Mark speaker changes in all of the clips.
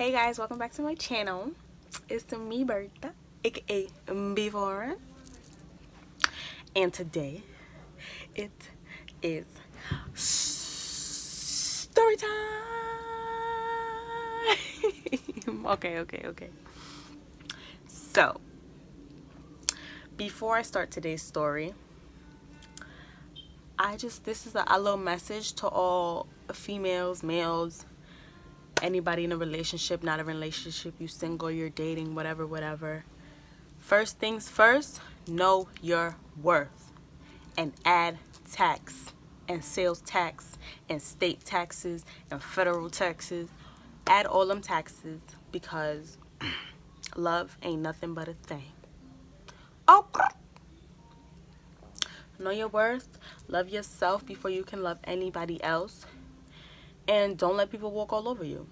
Speaker 1: Hey guys, welcome back to my channel. It's to me, BUR-thuh, aka Before, and today it is story time. Okay. So, before I start today's story, this is a little message to all females, males, anybody in a relationship, not a relationship, you single, you're dating, whatever. First things first, know your worth and add tax and sales tax and state taxes and federal taxes. Add all them taxes because love ain't nothing but a thing. Okay. Know your worth, love yourself before you can love anybody else, and don't let people walk all over you.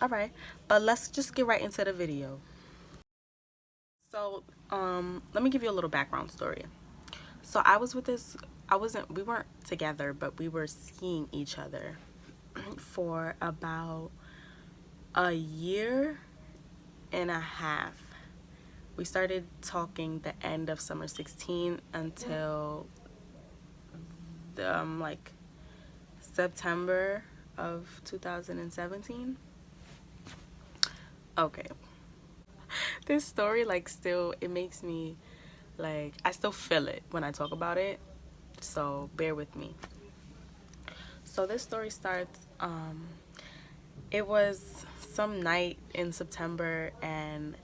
Speaker 1: Alright, but let's just get right into the video. So, let me give you a little background story. So we weren't together, but we were seeing each other for about a year and a half. We started talking the end of summer 16 until like September of 2017. Okay. This story, like, it makes me, like, I still feel it when I talk about it, so bear with me. So this story starts, it was some night in September, and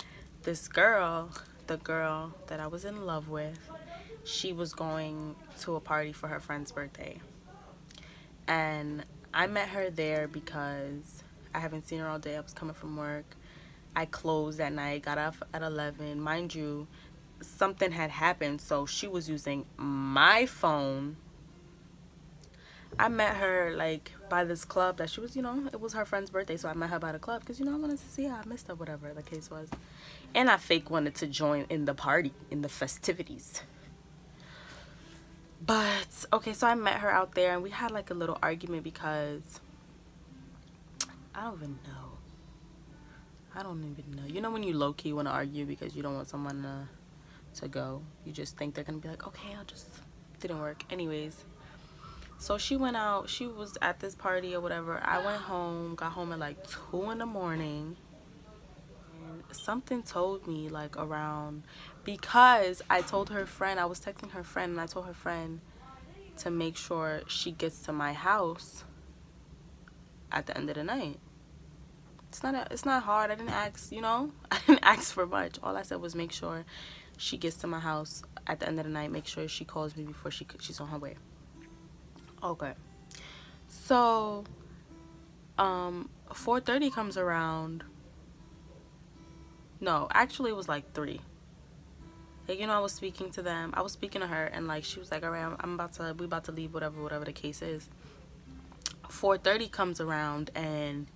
Speaker 1: this girl, the girl that I was in love with, she was going to a party for her friend's birthday. And I met her there because I haven't seen her all day. I was coming from work. I closed that night, got off at 11. Mind you, something had happened, so she was using my phone. I met her, like, by this club that she was, it was her friend's birthday, so I met her by the club because, I wanted to see her. I missed her, whatever the case was. And I fake wanted to join in the party, in the festivities. But, okay, so I met her out there, and we had, like, a little argument because I don't even know. You know when you low-key want to argue because you don't want someone to go? You just think they're going to be like, okay, didn't work. Anyways, so she went out. She was at this party or whatever. I went home, got home at like 2 in the morning. And something told me, like, because I told her friend, I was texting her friend, and I told her friend to make sure she gets to my house at the end of the night. It's not hard. I didn't ask, I didn't ask for much. All I said was make sure she gets to my house at the end of the night. Make sure she calls me before she's on her way. Okay. So, 4:30 comes around. No, actually it was like 3. Like, I was speaking to them. I was speaking to her, and like she was like, all right, we about to leave, whatever the case is. 4:30 comes around, and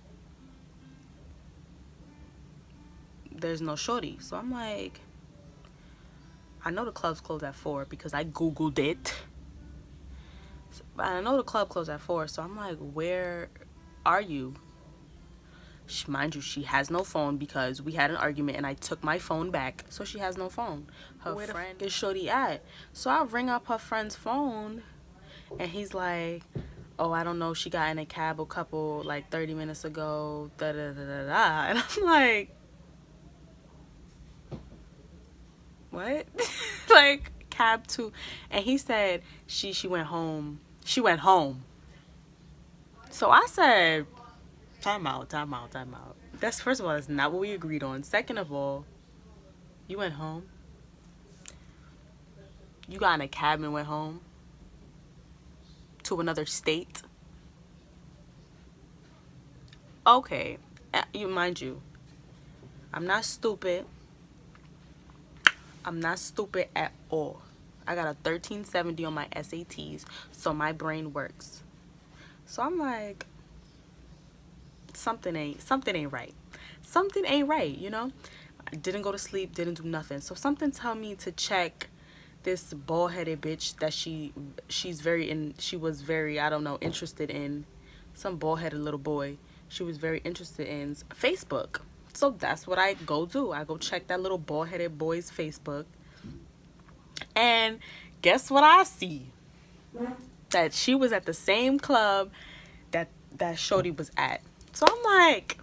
Speaker 1: there's no shorty. So I'm like, I know the club's closed at 4 because I googled it. But I know the club closed at 4, so I'm like, where are you? Mind you, she has no phone because we had an argument and I took my phone back, so she has no phone. Where friend is shorty at? So I ring up her friend's phone, and he's like, oh, I don't know, she got in a cab like 30 minutes ago, da-da-da-da-da. And I'm like, what? Like, cab to, and he said she went home. She went home. So I said, time out. That's, first of all, that's not what we agreed on. Second of all, you went home. You got in a cab and went home to another state. Okay, mind you, I'm not stupid. I'm not stupid at all. I got a 1370 on my SATs, so my brain works. So I'm like, something ain't right. Something ain't right, I didn't go to sleep, didn't do nothing. So something tell me to check this bald-headed bitch that she was very, I don't know, interested in, some bald-headed little boy. she was very interested in Facebook. So that's what I go do. I go check that little bald headed boy's Facebook. And guess what I see? That she was at the same club that Shorty was at. So I'm like,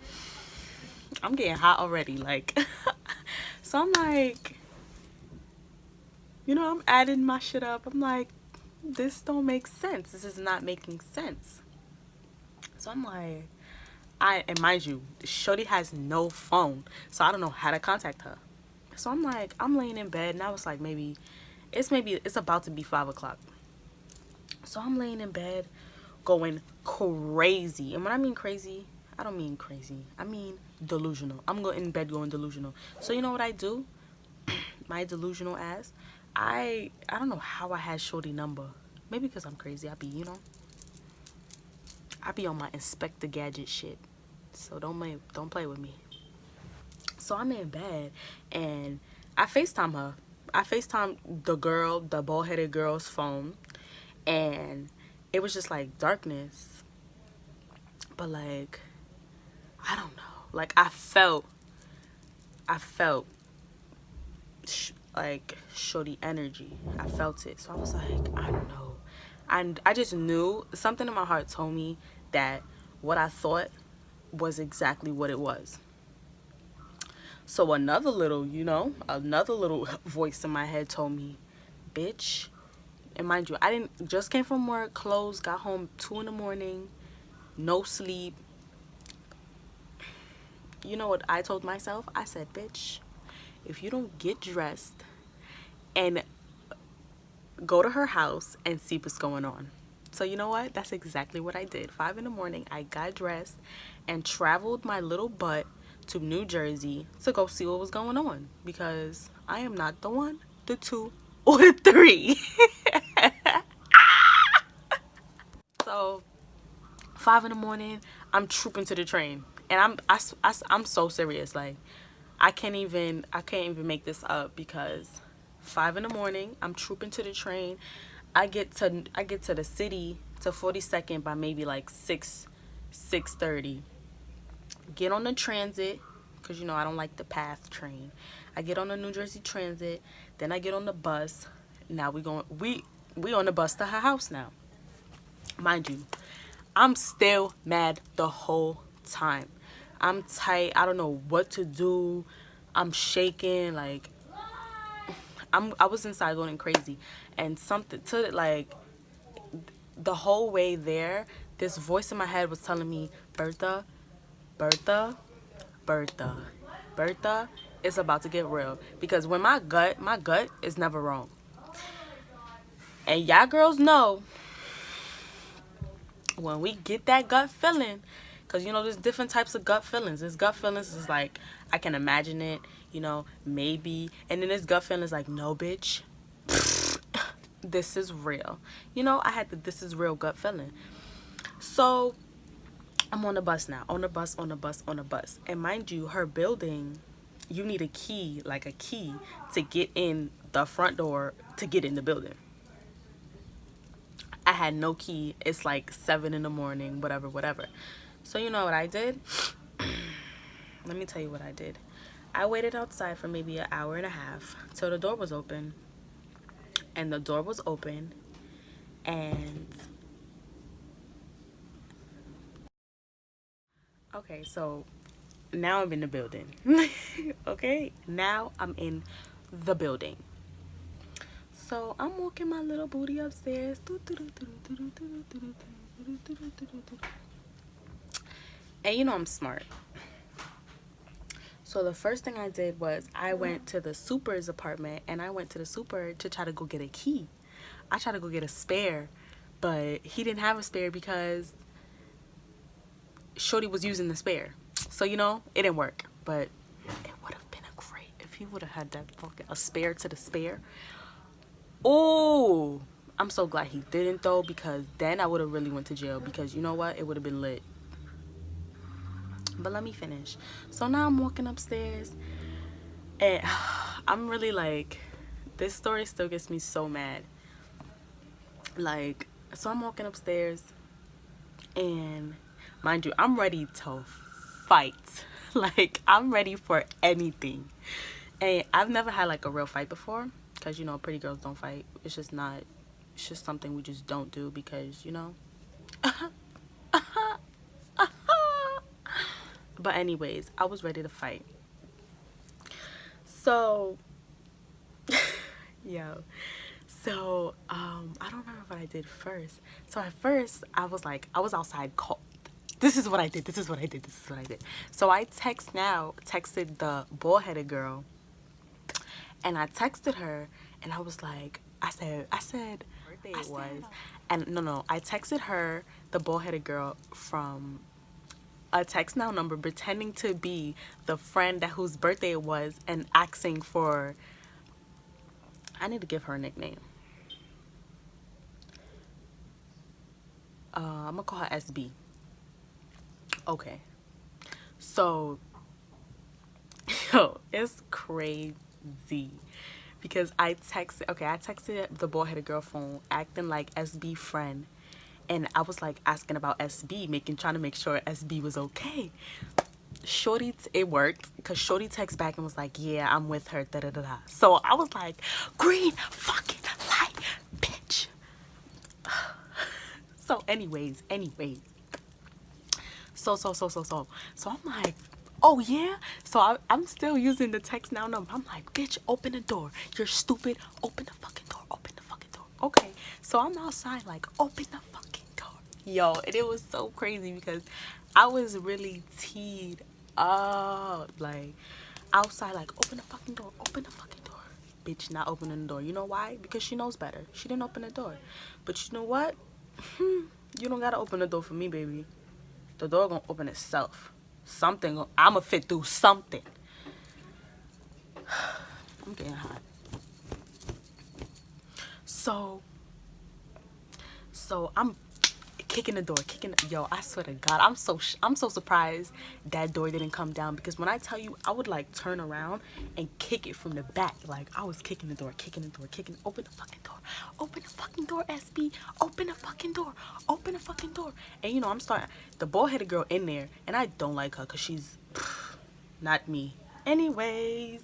Speaker 1: I'm getting hot already. Like, so I'm like, I'm adding my shit up. I'm like, this don't make sense. This is not making sense. So I'm like, and mind you, Shorty has no phone, so I don't know how to contact her. So I'm like, I'm laying in bed, and I was like, maybe it's about to be 5 o'clock. So I'm laying in bed, going crazy. And when I mean crazy, I don't mean crazy. I mean delusional. I'm going in bed going delusional. So you know what I do? My delusional ass. I don't know how I had Shorty number. Maybe because I'm crazy. I be on my Inspector Gadget shit. So don't play with me. So I'm in bed and I FaceTime her. I FaceTime the bald-headed girl's phone, and it was just like darkness. But like, I don't know. Like I felt like Shorty energy. I felt it. So I was like, I don't know. And I just knew something in my heart told me that what I thought was exactly what it was. So another little voice in my head told me, bitch. And mind you, I didn't just came from work, closed, got home 2 in the morning, no sleep. You know what I told myself? I said, bitch, if you don't get dressed and go to her house and see what's going on. So you know what? That's exactly what I did. 5 in the morning, I got dressed and traveled my little butt to New Jersey to go see what was going on, because I am not the 1, the 2, or the 3. So 5 in the morning, I'm trooping to the train, and I'm so serious. Like I can't even make this up, because 5 in the morning, I'm trooping to the train. I get to the city, to 42nd, by maybe like 6:30. Get on the transit, because I don't like the PATH train. I get on the New Jersey Transit, then I get on the bus. Now we on the bus to her house now. Mind you, I'm still mad the whole time. I'm tight. I don't know what to do. I'm shaking. Like I was inside going crazy, and something to like the whole way there, this voice in my head was telling me, BUR-thuh, BUR-thuh, BUR-thuh, BUR-thuh, it's about to get real. Because when my gut is never wrong. And y'all girls know, when we get that gut feeling, because there's different types of gut feelings. There's gut feelings is like, I can imagine it, maybe. And then there's gut feelings like, no, bitch, this is real. I had the this is real gut feeling. So I'm on the bus now, on the bus. And mind you, her building, you need a key to get in the front door to get in the building. I had no key. It's like 7 in the morning, whatever. So you know what I did? Let me tell you what I did. I waited outside for maybe an hour and a half till the door was open. And the door was open, and okay, so now I'm in the building. Okay, now I'm in the building. So I'm walking my little booty upstairs. And I'm smart. So the first thing I did was I went to the super's apartment, and I went to the super to try to go get a key. I tried to go get a spare, but he didn't have a spare because Shorty was using the spare. So it didn't work. But it would have been great if he would have had that a spare to the spare. Oh, I'm so glad he didn't though, because then I would have really went to jail, because you know what? It would have been lit. But let me finish. So now I'm walking upstairs, and I'm really like, this story still gets me so mad. Like, so I'm walking upstairs, and Mind you, I'm ready to fight. Like, I'm ready for anything. And I've never had like a real fight before, because you know, pretty girls don't fight. It's just not, it's just something we just don't do because, you know. But anyways, I was ready to fight. So, yo. So, I don't remember what I did first. So at first, I was like, I was outside cold. This is what I did. This is what I did. This is what I did. So I texted the bald-headed girl, and I texted her, and I was like, I said, birthday it was, and no, I texted her, the bald-headed girl, from a text now number, pretending to be the friend that whose birthday it was, and asking for, I need to give her a nickname. I'm gonna call her SB. Okay. So, yo, it's crazy because I texted the bald-headed girl phone acting like SB friend, and I was like asking about SB, trying to make sure SB was okay. Shorty, it worked because Shorty texted back and was like, yeah, I'm with her, da da da da. So I was like, green fucking light, bitch. So anyways, so I'm like, oh yeah. So I'm still using the text now number. I'm like, bitch, open the door. You're stupid. Open the fucking door. Open the fucking door. Okay. So I'm outside like, open the fucking door. Yo, and it was so crazy because I was really teed up. Like, outside like, open the fucking door. Open the fucking door. Bitch not opening the door. You know why? Because she knows better. She didn't open the door. But you know what? You don't gotta open the door for me, baby. The door gonna open itself. I'ma fit through something. I'm getting hot. So I'm kicking the door, yo, I swear to God, I'm so surprised that door didn't come down, because when I tell you, I would like turn around and kick it from the back. Like, I was kicking the door, open the fucking door, open the fucking door, SB, open the fucking door, open the fucking door. And you know, I'm starting, the bald-headed girl in there, and I don't like her because she's not me. Anyways,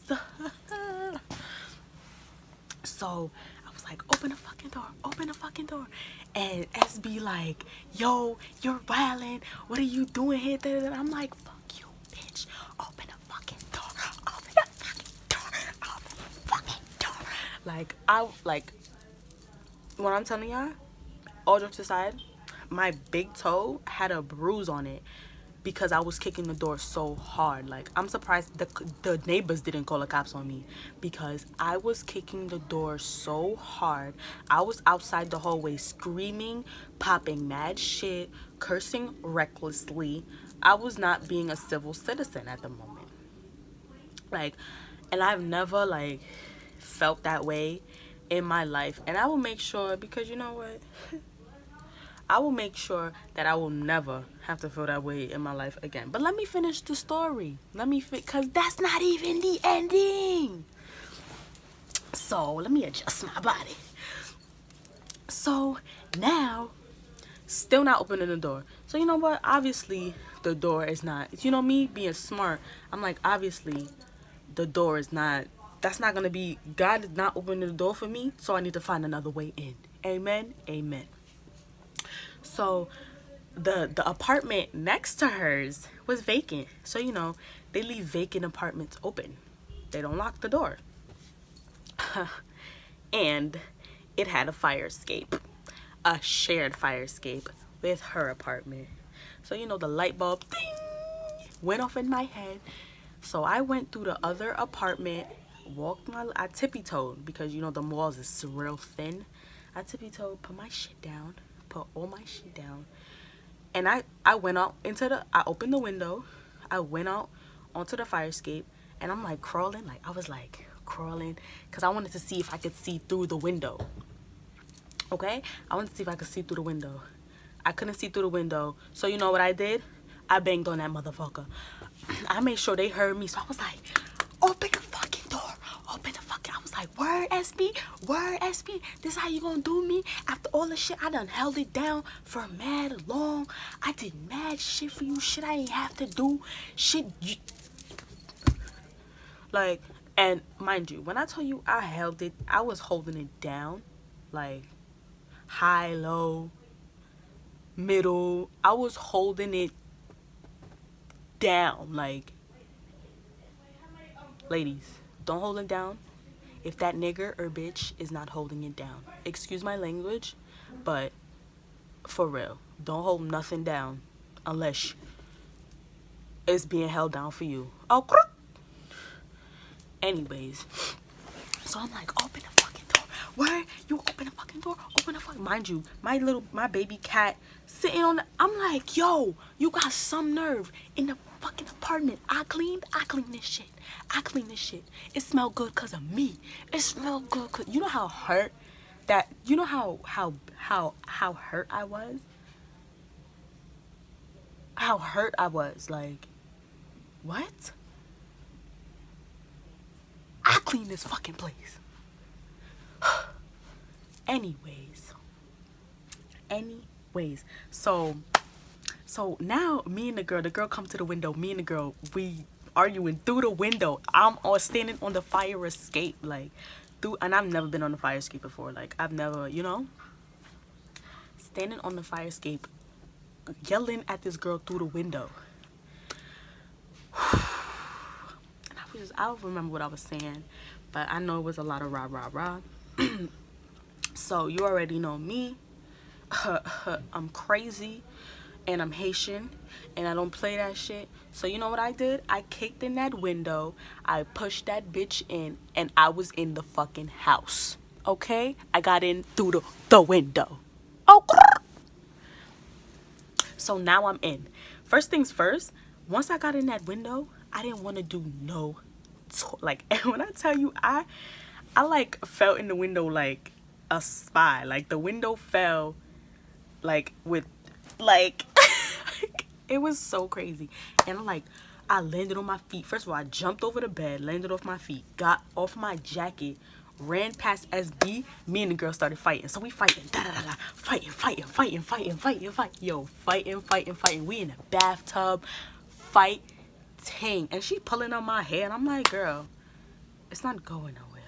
Speaker 1: so I was like, open the fucking door, open the fucking door. And SB like, yo, you're wildin', what are you doing here? I'm like, fuck you, bitch, open the fucking door, open the fucking door, open the fucking door. Like, when I'm telling y'all, all jokes aside, my big toe had a bruise on it because I was kicking the door so hard. Like, I'm surprised the neighbors didn't call the cops on me because I was kicking the door so hard. I was outside the hallway screaming, popping mad shit, cursing recklessly. I was not being a civil citizen at the moment. Like, and I've never like felt that way in my life. And I will make sure, because you know what? I will make sure that I will never have to feel that way in my life again. But let me finish the story. Because that's not even the ending. So, let me adjust my body. So, now, still not opening the door. So, you know what? Obviously, the door is not, you know me being smart. I'm like, obviously, the door is not, that's not going to be, God is not opening the door for me. So, I need to find another way in. Amen. Amen. So the apartment next to hers was vacant. So, you know, they leave vacant apartments open. They don't lock the door. And it had a fire escape, a shared fire escape with her apartment. So, you know, the light bulb ding, went off in my head. So I went through the other apartment, I tippy-toed because, you know, the walls is real thin. I tippy-toed, put my shit down. Put all my shit down, and I went out I opened the window, I went out onto the fire escape, and I'm like crawling, like I was like crawling because I wanted to see if I could see through the window. Okay, I wanted to see if I could see through the window. I couldn't see through the window, so you know what I did? I banged on that motherfucker. I made sure they heard me, so I was like, open the fucking door, open the fucking. I was like, word SB, this is how you gonna do me after after all the shit, I done held it down for mad long. I did mad shit for you. Shit I ain't have to do. Shit. Like, and mind you, when I tell you I held it, I was holding it down. Like, high, low, middle. I was holding it down. Like, ladies, don't hold it down if that nigger or bitch is not holding it down. Excuse my language, but for real, don't hold nothing down unless it's being held down for you. Oh, anyways, so I'm like, open the fucking door. Where? You open the fucking door? Open the fucking. Mind you, my baby cat sitting on the. I'm like, yo, you got some nerve in the fucking apartment. I cleaned this shit. It smelled good cause of me. It smelled good cause you know how hurt that. You know how hurt I was. How hurt I was. Like, what? I cleaned this fucking place. Anyways, so now me and the girl come to the window. Me and the girl, we arguing through the window. I'm all standing on the fire escape, like through, and I've never been on the fire escape before. Like, I've never, you know, standing on the fire escape, yelling at this girl through the window. I don't remember what I was saying, but I know it was a lot of rah. So you already know me. I'm crazy and I'm Haitian and I don't play that shit. So you know what I did? I kicked in that window, I pushed that bitch in, and I was in the fucking house. Okay? I got in through the window. Oh, so now I'm in. First things first, once I got in that window, I didn't want to do no like, and when I tell you, I like fell in the window like a spy. Like, the window fell like with like it was so crazy. And I landed on my feet. First of all, I jumped over the bed, landed off my feet, got off my jacket, ran past SB. Me and the girl started fighting. So we fighting, fighting. Yo, fighting. We in the bathtub, fighting. And she pulling on my hair, and I'm like, girl, it's not going nowhere.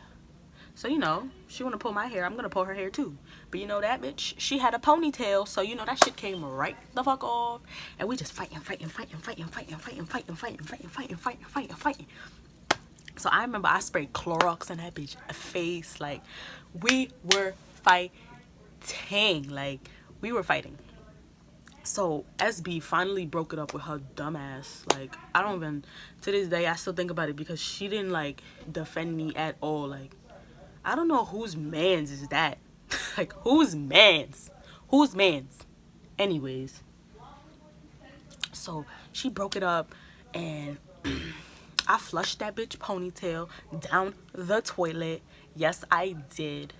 Speaker 1: So, you know, she want to pull my hair, I'm gonna pull her hair too. But you know that bitch, she had a ponytail, so you know that shit came right the fuck off. And we just fighting. So I remember I sprayed Clorox on that bitch face. Like, we were fighting. So SB finally broke it up with her dumb ass. Like, I don't even, to this day, I still think about it because she didn't like defend me at all. Like, I don't know whose mans is that. Like, whose mans? Anyways, so she broke it up and I flushed that bitch ponytail down the toilet. Yes, I did.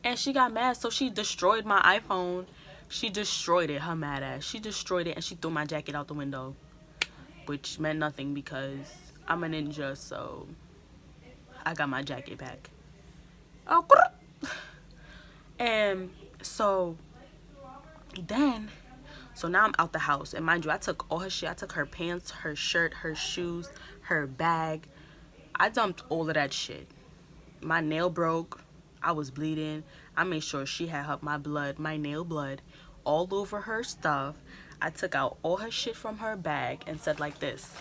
Speaker 1: And she got mad, so she destroyed my iPhone. She destroyed it, her mad ass. She destroyed it and she threw my jacket out the window, which meant nothing because I'm a ninja, so I got my jacket back. Oh, and so now I'm out the house. And mind you, I took all her shit. I took her pants, her shirt, her shoes, her bag. I dumped all of that shit. My nail broke. I was bleeding. I made sure she had my nail blood all over her stuff. I took out all her shit from her bag and said like this.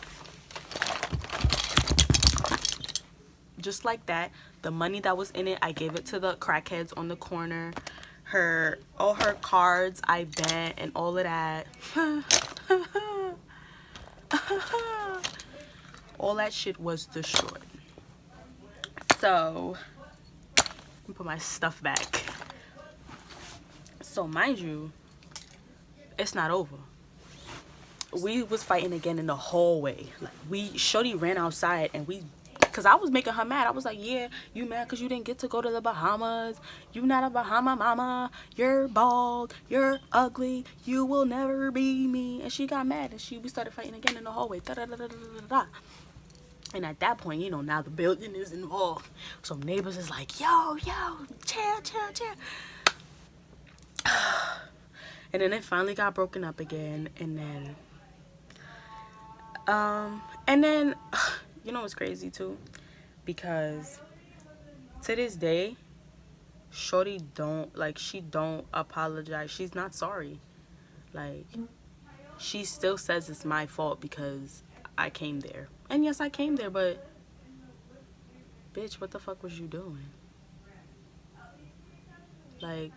Speaker 1: Just like that. The money that was in it, I gave it to the crackheads on the corner. All her cards, I bent and all of that. All that shit was destroyed. So put my stuff back. So mind you, it's not over. We was fighting again in the hallway. Like, Shorty ran outside and because I was making her mad. I was like, yeah, you mad because you didn't get to go to the Bahamas. You not a Bahama mama. You're bald. You're ugly. You will never be me. And she got mad and we started fighting again in the hallway. And at that point, you know, now the building is involved. So neighbors is like, yo, chill. And then it finally got broken up again. And then you know what's crazy too? Because to this day, Shorty don't, like, she don't apologize. She's not sorry. Like, she still says it's my fault because I came there. And yes, I came there, but bitch, what the fuck was you doing? Like,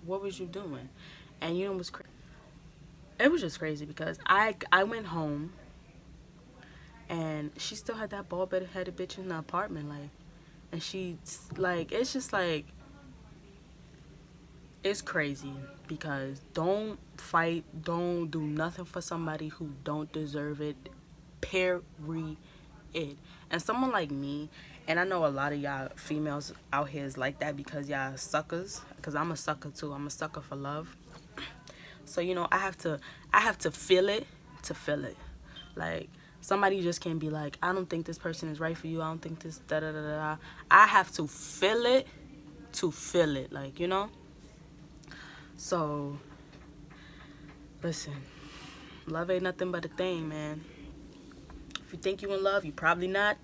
Speaker 1: what was you doing? And you know what's crazy? It was just crazy because I went home and she still had that bald headed bitch in the apartment, like, and she's like, it's just like, it's crazy because don't fight, don't do nothing for somebody who don't deserve it, period. And someone like me, and I know a lot of y'all females out here is like that because y'all suckers, because I'm a sucker too. I'm a sucker for love. So, you know, I have to feel it to feel it. Like, somebody just can't be like, I don't think this person is right for you. I don't think this da da da da. I have to feel it to feel it, like, you know? So, listen, love ain't nothing but a thing, man. If you think you in love, you probably not.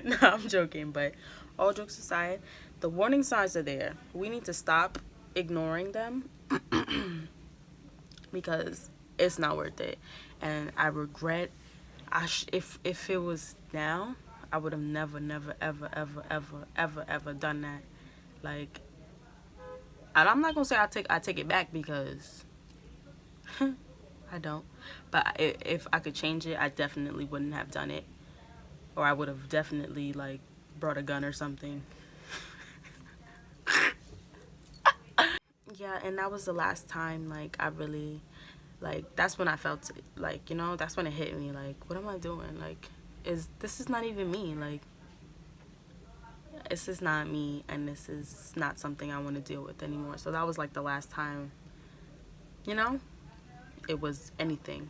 Speaker 1: No, I'm joking, but all jokes aside, the warning signs are there. We need to stop ignoring them because it's not worth it. And I regret, if it was now, I would have never, ever, ever done that. Like, and I'm not gonna say I take it back because I don't. But if I could change it, I definitely wouldn't have done it, or I would have definitely, like, brought a gun or something. Yeah, and that was the last time, like, I really, like, that's when I felt it, like, you know, that's when it hit me, like, what am I doing? Like, this is not even me, like, this is not me, and this is not something I want to deal with anymore. So that was, like, the last time, you know, it was anything.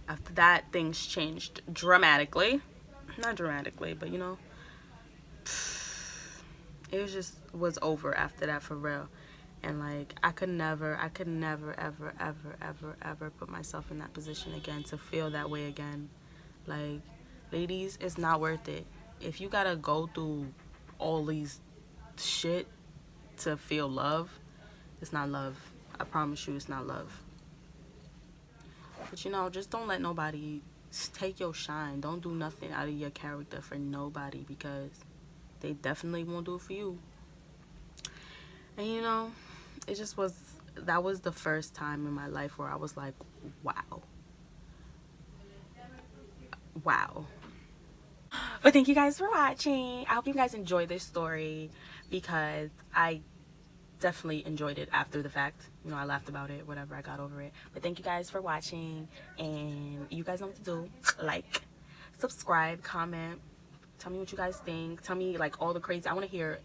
Speaker 1: After that, things changed dramatically. Not dramatically, but, you know, it was over after that, for real. And, like, I could never, ever put myself in that position again, to feel that way again. Like, ladies, it's not worth it. If you gotta go through all these shit to feel love, it's not love. I promise you, it's not love. But, you know, just don't let nobody take your shine. Don't do nothing out of your character for nobody, because they definitely won't do it for you. And, you know, that was the first time in my life where I was like, wow. But thank you guys for watching. I hope you guys enjoyed this story, because I definitely enjoyed it after the fact. You know, I laughed about it, whatever, I got over it. But thank you guys for watching, and you guys know what to do. Like, subscribe, comment, tell me what you guys think. Tell me, like, all the crazy, I want to hear,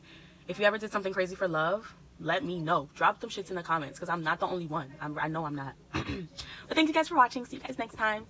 Speaker 1: if you ever did something crazy for love, let me know. Drop them shits in the comments, because I'm not the only one. I know I'm not. But thank you guys for watching. See you guys next time.